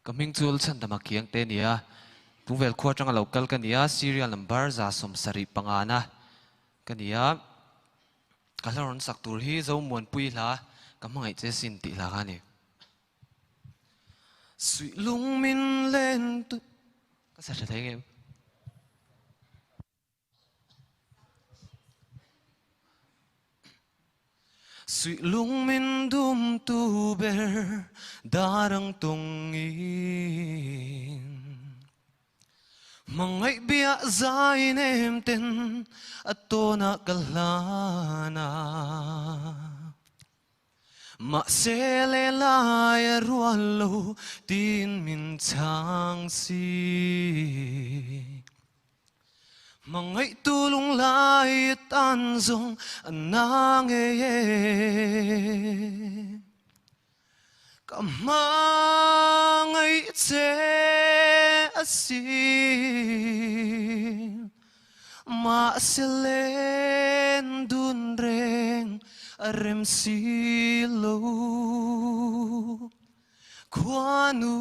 Kaming chul chan dama kiang te nia tungvel khuwa tanga local kania serial number za som sari pangana kania kalaron saktur hi zo muan pui la kamangai che sin ti la ka ni sui lung min len tu ka sa thai nge sui lung min dum tu ber darang tung in mangai bia zai nem ten atona kalana ma sele lai rualo tin min chang si mangai tulung lai tan zong anang e kamangai che asin ma selen dun reng arem silo kwanu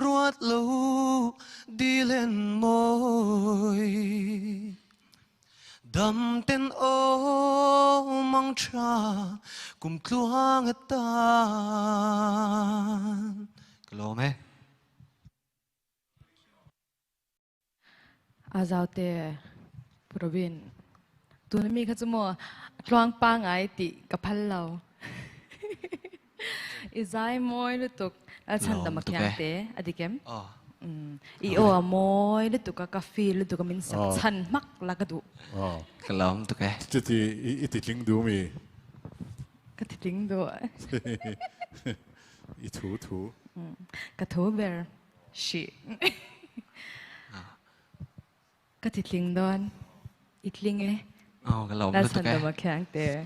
ruat lo dilen moi dam ten o mang cha kum kluang atan kalome Azaute Provin Tunami Katsumo Kluang Pang Aiti Kapalaw Izay moy lutuk Alsanda makyante Adikem Iyo amoy lutuk kafe lutuk minsak chan mak lagadu kalom tu ke Jadi itu jingdu mi. Katiting do Itu. Katober shi Katitling doon itling kalom tu ke Alsanda makyante